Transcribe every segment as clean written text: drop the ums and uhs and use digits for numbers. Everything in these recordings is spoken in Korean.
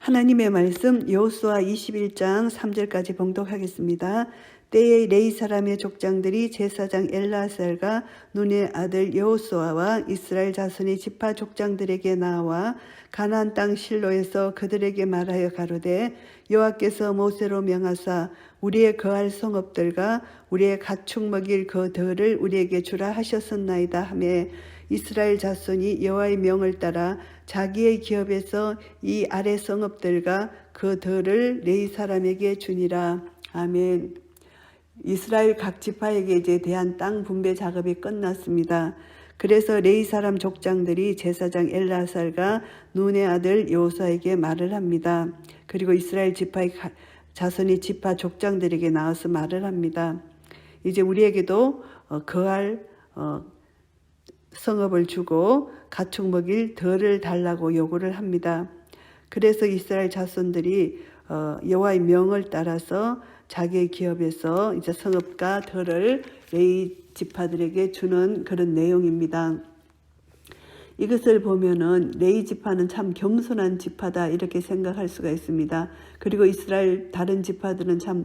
하나님의 말씀 여호수아 21장 3절까지 봉독하겠습니다. 때에 레위 사람의 족장들이 제사장 엘르아살과 눈의 아들 여호수아와 이스라엘 자손의 지파 족장들에게 나와 가나안 땅 실로에서 그들에게 말하여 가로되 여호와께서 모세로 명하사 우리의 거할 성읍들과 우리의 가축 먹일 그 들을 우리에게 주라 하셨었나이다 하매 이스라엘 자손이 여호와의 명을 따라 자기의 기업에서 이 아래 성읍들과 그 들을 레위 사람에게 주니라. 아멘. 이스라엘 각 지파에게 대한 땅 분배 작업이 끝났습니다. 그래서 레위 사람 족장들이 제사장 엘르아살과 눈의 아들 여호수아에게 말을 합니다. 그리고 이스라엘 지파의 자손이 지파 족장들에게 나와서 말을 합니다. 이제 우리에게도 거할 성읍을 주고 가축 먹일 덜을 달라고 요구를 합니다. 그래서 이스라엘 자손들이 여호와의 명을 따라서 자기의 기업에서 이제 성읍과 덜을 레위 지파들에게 주는 그런 내용입니다. 이것을 보면은 레위 지파는 참 겸손한 지파다 이렇게 생각할 수가 있습니다. 그리고 이스라엘 다른 지파들은 참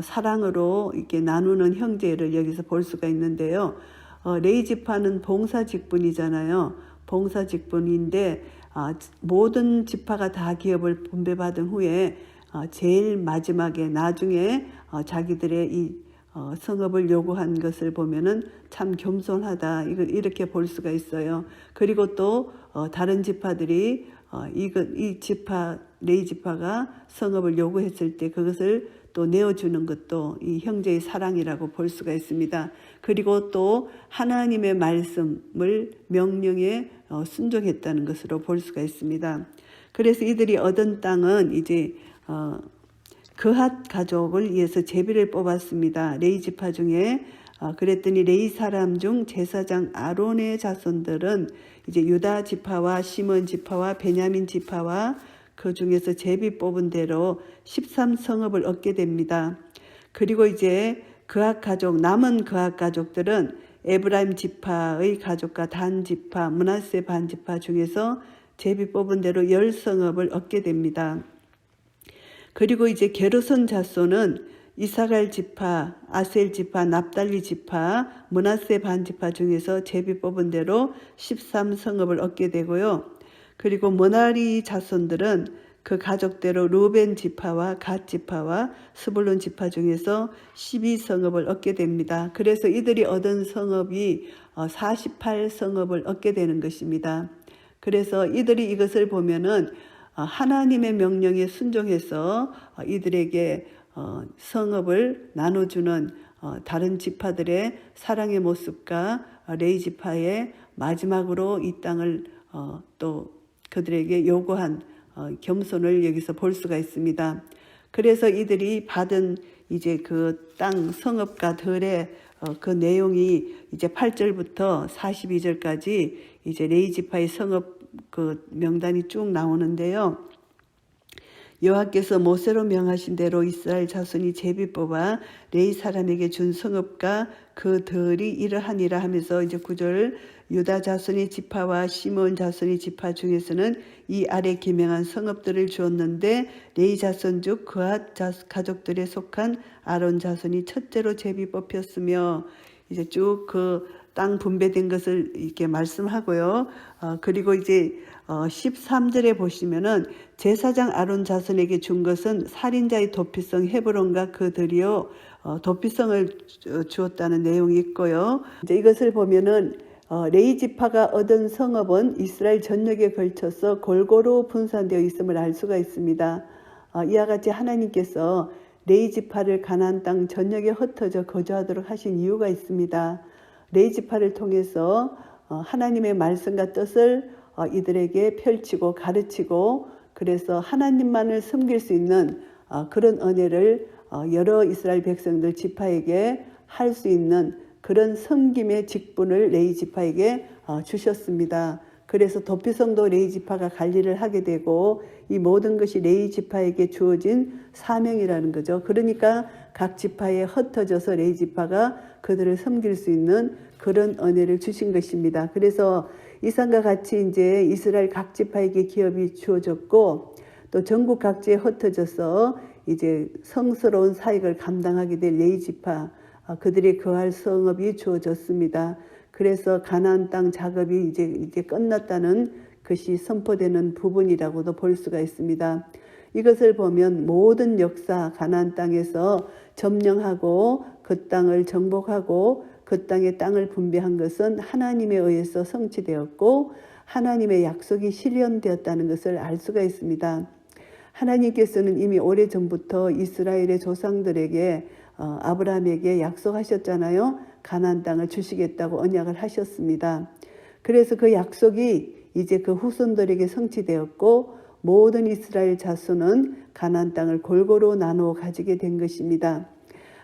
사랑으로 이렇게 나누는 형제를 여기서 볼 수가 있는데요. 레위 지파는 봉사 직분이잖아요. 봉사 직분인데 모든 지파가 다 기업을 분배받은 후에 제일 마지막에 나중에 자기들의 이 성읍을 요구한 것을 보면은 참 겸손하다 이렇게 볼 수가 있어요. 그리고 또 다른 지파들이 이 지파 레위 지파가 성읍을 요구했을 때 그것을 또 내어주는 것도 이 형제의 사랑이라고 볼 수가 있습니다. 그리고 또 하나님의 말씀을 명령에 순종했다는 것으로 볼 수가 있습니다. 그래서 이들이 얻은 땅은 이제 그핫 가족을 위해서 제비를 뽑았습니다. 레위 지파 중에 그랬더니 레위 사람 중 제사장 아론의 자손들은 이제 유다 지파와 시몬 지파와 베냐민 지파와 그 중에서 제비 뽑은 대로 13성읍을 얻게 됩니다. 그리고 이제 그핫 가족, 남은 그핫 가족들은 에브라임 지파의 가족과 단 지파, 므낫세 반 지파 중에서 제비 뽑은 대로 10성읍을 얻게 됩니다. 그리고 이제 게르손 자손은 이사갈 지파, 아셀 지파, 납달리 지파, 므낫세 반 지파 중에서 제비 뽑은 대로 13성읍을 얻게 되고요. 그리고 머라리 자손들은 그 가족대로 루벤 지파와 갓 지파와 스불론 지파 중에서 12성읍을 얻게 됩니다. 그래서 이들이 얻은 성읍이 48성읍을 얻게 되는 것입니다. 그래서 이들이 이것을 보면은 하나님의 명령에 순종해서 이들에게 성읍을 나눠주는 다른 지파들의 사랑의 모습과 레위 지파의 마지막으로 이 땅을 또 그들에게 요구한 겸손을 여기서 볼 수가 있습니다. 그래서 이들이 받은 이제 그 땅 성읍과 덜의 그 내용이 이제 8절부터 42절까지 이제 레위 지파의 성읍 그 명단이 쭉 나오는데요. 여호와께서 모세로 명하신 대로 이스라엘 자손이 제비 뽑아 레위 사람에게 준 성읍과 그 덜이 이러하니라 하면서 이제 9절 유다 자손의 지파와 시몬 자손의 지파 중에서는 이 아래 기명한 성읍들을 주었는데 레위 자손 중 그핫 가족들에 속한 아론 자손이 첫째로 제비 뽑혔으며 이제 쭉 그 땅 분배된 것을 이렇게 말씀하고요. 그리고 이제 13절에 보시면은 제사장 아론 자손에게 준 것은 살인자의 도피성 헤브론과 그들이요 도피성을 주었다는 내용이 있고요. 이제 이것을 보면은 레위 지파가 얻은 성읍은 이스라엘 전역에 걸쳐서 골고루 분산되어 있음을 알 수가 있습니다. 이와 같이 하나님께서 레위 지파를 가나안 땅 전역에 흩어져 거주하도록 하신 이유가 있습니다. 레위 지파를 통해서 하나님의 말씀과 뜻을 이들에게 펼치고 가르치고 그래서 하나님만을 섬길 수 있는 그런 은혜를 여러 이스라엘 백성들 지파에게 할 수 있는 그런 섬김의 직분을 레위 지파에게 주셨습니다. 그래서 도피성도 레위 지파가 관리를 하게 되고 이 모든 것이 레위 지파에게 주어진 사명이라는 거죠. 그러니까 각 지파에 흩어져서 레위 지파가 그들을 섬길 수 있는 그런 은혜를 주신 것입니다. 그래서 이상과 같이 이제 이스라엘 각 지파에게 기업이 주어졌고 또 전국 각지에 흩어져서 이제 성스러운 사역을 감당하게 될 레위지파 그들이 거할 성읍이 주어졌습니다. 그래서 가나안 땅 작업이 이제 끝났다는 것이 선포되는 부분이라고도 볼 수가 있습니다. 이것을 보면 모든 역사 가나안 땅에서 점령하고 그 땅을 정복하고 그 땅을 분배한 것은 하나님에 의해서 성취되었고 하나님의 약속이 실현되었다는 것을 알 수가 있습니다. 하나님께서는 이미 오래전부터 이스라엘의 조상들에게 아브라함에게 약속하셨잖아요. 가나안 땅을 주시겠다고 언약을 하셨습니다. 그래서 그 약속이 이제 그 후손들에게 성취되었고 모든 이스라엘 자손은 가나안 땅을 골고루 나누어 가지게 된 것입니다.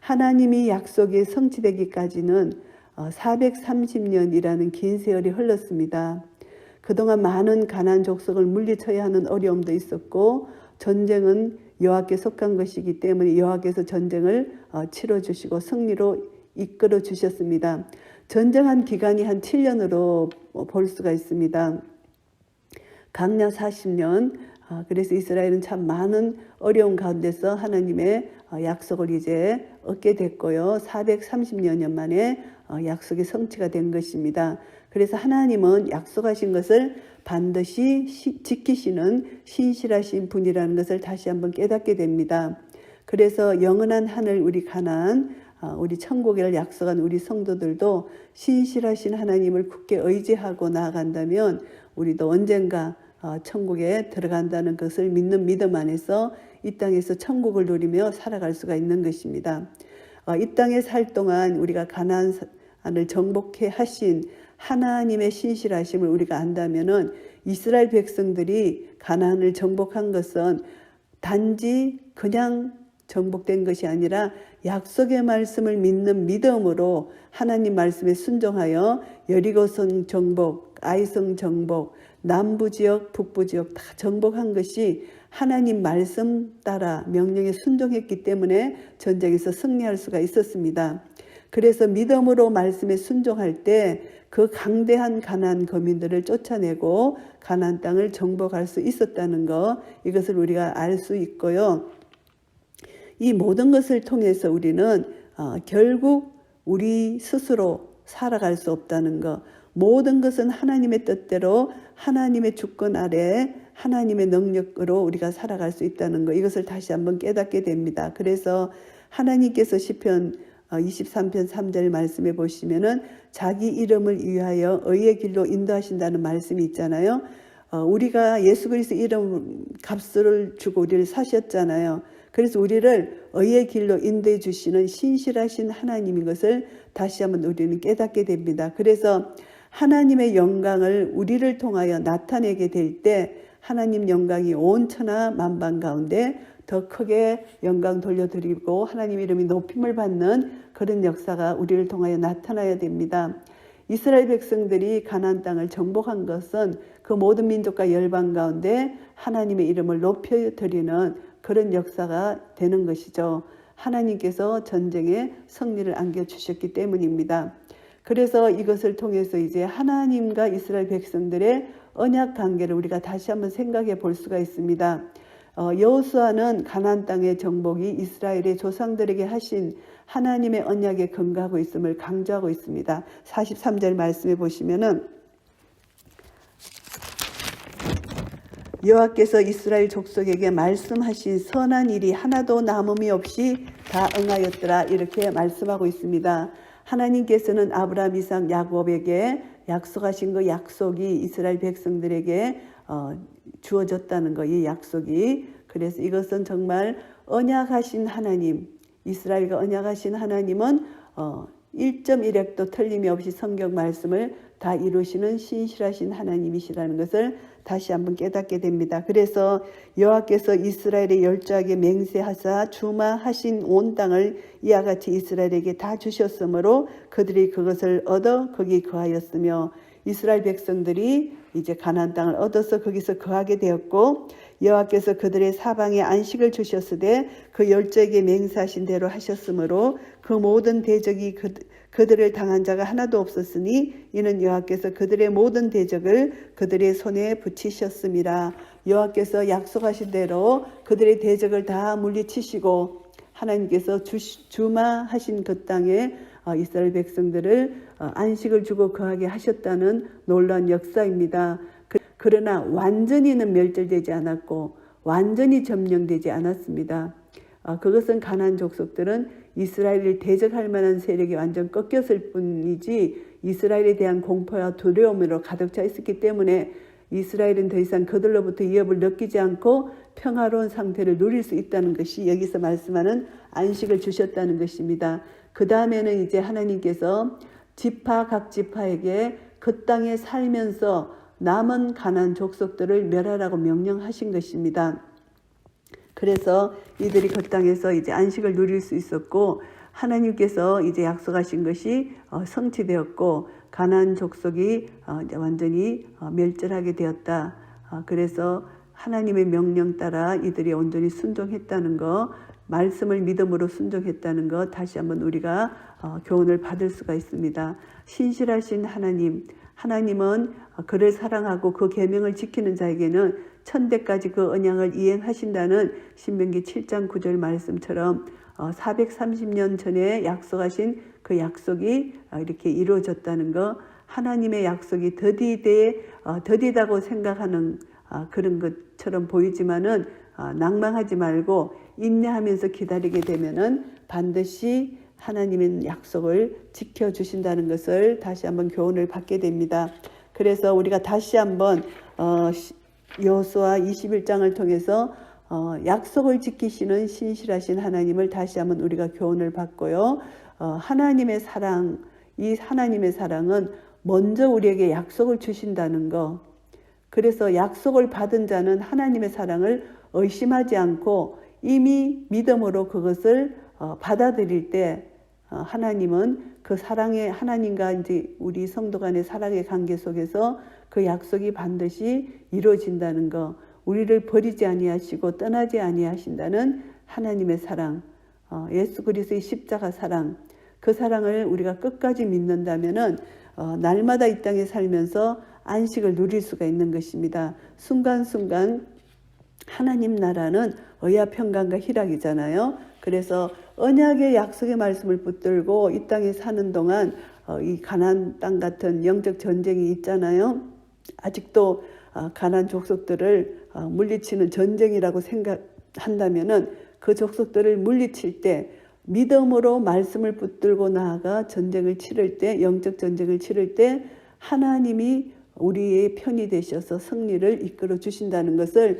하나님이 약속이 성취되기까지는 430년이라는 긴 세월이 흘렀습니다. 그동안 많은 가나안 족속을 물리쳐야 하는 어려움도 있었고 전쟁은 여호와께 속한 것이기 때문에 여호와께서 전쟁을 치러주시고 승리로 이끌어 주셨습니다. 전쟁한 기간이 한 7년으로 볼 수가 있습니다. 강약 40년. 그래서 이스라엘은 참 많은 어려움 가운데서 하나님의 약속을 이제 얻게 됐고요. 430년 만에 약속이 성취가 된 것입니다. 그래서 하나님은 약속하신 것을 반드시 지키시는 신실하신 분이라는 것을 다시 한번 깨닫게 됩니다. 그래서 영원한 하늘 우리 가나안 우리 천국을 약속한 우리 성도들도 신실하신 하나님을 굳게 의지하고 나아간다면 우리도 언젠가 천국에 들어간다는 것을 믿는 믿음 안에서 이 땅에서 천국을 누리며 살아갈 수가 있는 것입니다. 이 땅에 살 동안 우리가 가나안을 정복해 하신 하나님의 신실하심을 우리가 안다면은 이스라엘 백성들이 가나안을 정복한 것은 단지 그냥 정복된 것이 아니라 약속의 말씀을 믿는 믿음으로 하나님 말씀에 순종하여 여리고성 정복, 아이성 정복, 남부지역, 북부지역 다 정복한 것이 하나님 말씀 따라 명령에 순종했기 때문에 전쟁에서 승리할 수가 있었습니다. 그래서 믿음으로 말씀에 순종할 때 그 강대한 가나안 거민들을 쫓아내고 가나안 땅을 정복할 수 있었다는 것, 이것을 우리가 알 수 있고요. 이 모든 것을 통해서 우리는 결국 우리 스스로 살아갈 수 없다는 것, 모든 것은 하나님의 뜻대로 하나님의 주권 아래 하나님의 능력으로 우리가 살아갈 수 있다는 것, 이것을 다시 한번 깨닫게 됩니다. 그래서 하나님께서 시편 23편 3절 말씀에 보시면은 자기 이름을 위하여 의의 길로 인도하신다는 말씀이 있잖아요. 우리가 예수 그리스도 이름 값을 주고 우리를 사셨잖아요. 그래서 우리를 의의 길로 인도해 주시는 신실하신 하나님인 것을 다시 한번 우리는 깨닫게 됩니다. 그래서 하나님의 영광을 우리를 통하여 나타내게 될 때 하나님 영광이 온 천하 만방 가운데 더 크게 영광 돌려드리고 하나님 이름이 높임을 받는 그런 역사가 우리를 통하여 나타나야 됩니다. 이스라엘 백성들이 가나안 땅을 정복한 것은 그 모든 민족과 열방 가운데 하나님의 이름을 높여드리는 그런 역사가 되는 것이죠. 하나님께서 전쟁에 승리를 안겨주셨기 때문입니다. 그래서 이것을 통해서 이제 하나님과 이스라엘 백성들의 언약 관계를 우리가 다시 한번 생각해 볼 수가 있습니다. 여호수아는 가나안 땅의 정복이 이스라엘의 조상들에게 하신 하나님의 언약에 근거하고 있음을 강조하고 있습니다. 43절 말씀해 보시면은 여호와께서 이스라엘 족속에게 말씀하신 선한 일이 하나도 남음이 없이 다 응하였더라, 이렇게 말씀하고 있습니다. 하나님께서는 아브라함, 이삭, 야곱에게 약속하신 그 약속이 이스라엘 백성들에게 주어졌다는 거, 이 약속이. 그래서 이것은 정말 언약하신 하나님, 이스라엘과 언약하신 하나님은 1.1획도 틀림이 없이 성경 말씀을 다 이루시는 신실하신 하나님이시라는 것을 다시 한번 깨닫게 됩니다. 그래서 여호와께서 이스라엘의 열조에게 맹세하사 주마하신 온 땅을 이와 같이 이스라엘에게 다 주셨으므로 그들이 그것을 얻어 거기 거하였으며, 이스라엘 백성들이 이제 가나안 땅을 얻어서 거기서 거하게 되었고, 여호와께서 그들의 사방에 안식을 주셨으되 그 열조에게 맹세하신 대로 하셨으므로 그 모든 대적이 그들을 당한 자가 하나도 없었으니 이는 여호와께서 그들의 모든 대적을 그들의 손에 붙이셨음이라. 여호와께서 약속하신 대로 그들의 대적을 다 물리치시고 하나님께서 주마하신 그 땅에 이스라엘 백성들을 안식을 주고 거하게 하셨다는 놀라운 역사입니다. 그러나 완전히는 멸절되지 않았고 완전히 점령되지 않았습니다. 그것은 가나안 족속들은 이스라엘을 대적할 만한 세력이 완전 꺾였을 뿐이지 이스라엘에 대한 공포와 두려움으로 가득 차 있었기 때문에 이스라엘은 더 이상 그들로부터 위협을 느끼지 않고 평화로운 상태를 누릴 수 있다는 것이 여기서 말씀하는 안식을 주셨다는 것입니다. 그 다음에는 이제 하나님께서 각 지파에게 그 땅에 살면서 남은 가나안 족속들을 멸하라고 명령하신 것입니다. 그래서 이들이 그 땅에서 이제 안식을 누릴 수 있었고 하나님께서 이제 약속하신 것이 성취되었고 가나안 족속이 이제 완전히 멸절하게 되었다. 그래서 하나님의 명령 따라 이들이 온전히 순종했다는 것, 말씀을 믿음으로 순종했다는 것 다시 한번 우리가 교훈을 받을 수가 있습니다. 신실하신 하나님은 그를 사랑하고 그 계명을 지키는 자에게는 천대까지 그 언약을 이행하신다는 신명기 7장 9절 말씀처럼 430년 전에 약속하신 그 약속이 이렇게 이루어졌다는 것, 하나님의 약속이 더디다고 생각하는 그런 것처럼 보이지만은 낭망하지 말고 인내하면서 기다리게 되면은 반드시 하나님의 약속을 지켜주신다는 것을 다시 한번 교훈을 받게 됩니다. 그래서 우리가 다시 한번 여호수아 21장을 통해서 약속을 지키시는 신실하신 하나님을 다시 한번 우리가 교훈을 받고요. 하나님의 사랑, 이 하나님의 사랑은 먼저 우리에게 약속을 주신다는 것. 그래서 약속을 받은 자는 하나님의 사랑을 의심하지 않고 이미 믿음으로 그것을 받아들일 때 하나님은 그 사랑의 하나님과 이제 우리 성도 간의 사랑의 관계 속에서 그 약속이 반드시 이루어진다는 것, 우리를 버리지 아니하시고 떠나지 아니하신다는 하나님의 사랑, 예수 그리스도의 십자가 사랑, 그 사랑을 우리가 끝까지 믿는다면은 날마다 이 땅에 살면서 안식을 누릴 수가 있는 것입니다. 순간순간 하나님 나라는 의야평강과 희락이잖아요. 그래서 언약의 약속의 말씀을 붙들고 이 땅에 사는 동안 이 가나안 땅 같은 영적 전쟁이 있잖아요. 아직도 가나안 족속들을 물리치는 전쟁이라고 생각한다면은 그 족속들을 물리칠 때 믿음으로 말씀을 붙들고 나아가 전쟁을 치를 때, 영적 전쟁을 치를 때 하나님이 우리의 편이 되셔서 승리를 이끌어 주신다는 것을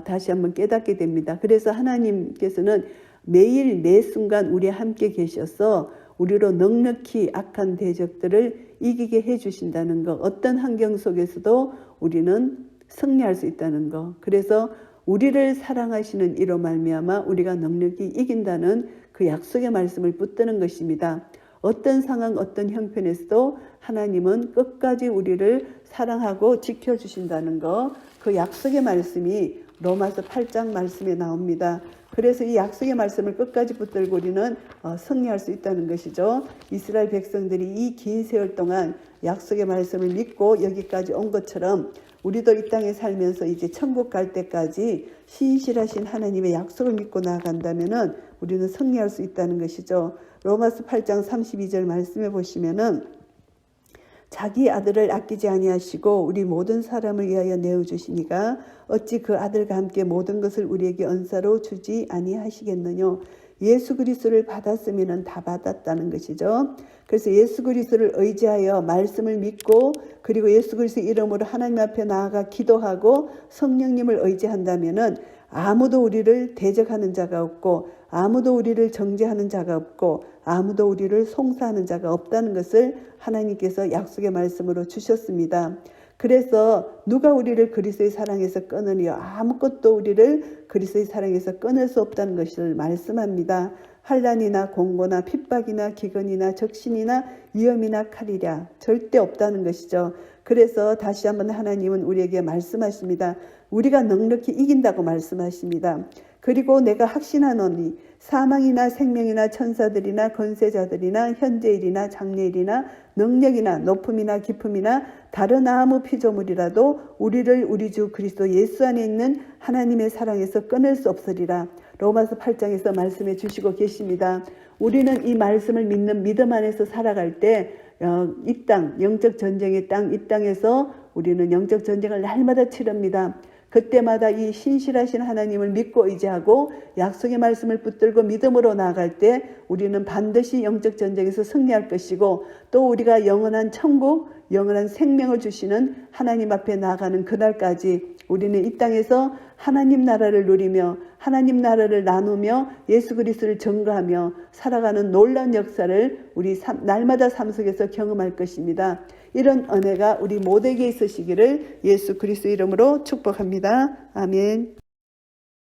다시 한번 깨닫게 됩니다. 그래서 하나님께서는 매일 매 순간 우리 함께 계셔서 우리로 넉넉히 악한 대적들을 이기게 해주신다는 것, 어떤 환경 속에서도 우리는 승리할 수 있다는 것, 그래서 우리를 사랑하시는 이로 말미암아 우리가 넉넉히 이긴다는 그 약속의 말씀을 붙드는 것입니다. 어떤 상황, 어떤 형편에서도 하나님은 끝까지 우리를 사랑하고 지켜주신다는 것, 그 약속의 말씀이 로마서 8장 말씀에 나옵니다. 그래서 이 약속의 말씀을 끝까지 붙들고 우리는 승리할 수 있다는 것이죠. 이스라엘 백성들이 이 긴 세월 동안 약속의 말씀을 믿고 여기까지 온 것처럼 우리도 이 땅에 살면서 이제 천국 갈 때까지 신실하신 하나님의 약속을 믿고 나아간다면은 우리는 승리할 수 있다는 것이죠. 로마서 8장 32절 말씀해 보시면은 자기 아들을 아끼지 아니하시고 우리 모든 사람을 위하여 내어주시니가 어찌 그 아들과 함께 모든 것을 우리에게 언사로 주지 아니하시겠느냐. 예수 그리스도를 받았으면 다 받았다는 것이죠. 그래서 예수 그리스도를 의지하여 말씀을 믿고 그리고 예수 그리스도의 이름으로 하나님 앞에 나아가 기도하고 성령님을 의지한다면은 아무도 우리를 대적하는 자가 없고 아무도 우리를 정죄하는 자가 없고 아무도 우리를 송사하는 자가 없다는 것을 하나님께서 약속의 말씀으로 주셨습니다. 그래서 누가 우리를 그리스도의 사랑에서 끊으리요? 아무것도 우리를 그리스도의 사랑에서 끊을 수 없다는 것을 말씀합니다. 환난이나 공고나 핍박이나 기근이나 적신이나 위험이나 칼이랴 절대 없다는 것이죠. 그래서 다시 한번 하나님은 우리에게 말씀하십니다. 우리가 넉넉히 이긴다고 말씀하십니다. 그리고 내가 확신하노니 사망이나 생명이나 천사들이나 권세자들이나 현재일이나 장래일이나 능력이나 높음이나 깊음이나 다른 아무 피조물이라도 우리를 우리 주 그리스도 예수 안에 있는 하나님의 사랑에서 끊을 수 없으리라. 로마서 8장에서 말씀해 주시고 계십니다. 우리는 이 말씀을 믿는 믿음 안에서 살아갈 때 이 땅, 영적 전쟁의 땅, 이 땅에서 우리는 영적 전쟁을 날마다 치릅니다. 그때마다 이 신실하신 하나님을 믿고 의지하고 약속의 말씀을 붙들고 믿음으로 나아갈 때 우리는 반드시 영적 전쟁에서 승리할 것이고, 또 우리가 영원한 천국, 영원한 생명을 주시는 하나님 앞에 나아가는 그날까지 우리는 이 땅에서 하나님 나라를 누리며 하나님 나라를 나누며 예수 그리스도를 증거하며 살아가는 놀라운 역사를 우리 날마다 삶 속에서 경험할 것입니다. 이런 은혜가 우리 모두에게 있으시기를 예수 그리스도 이름으로 축복합니다. 아멘.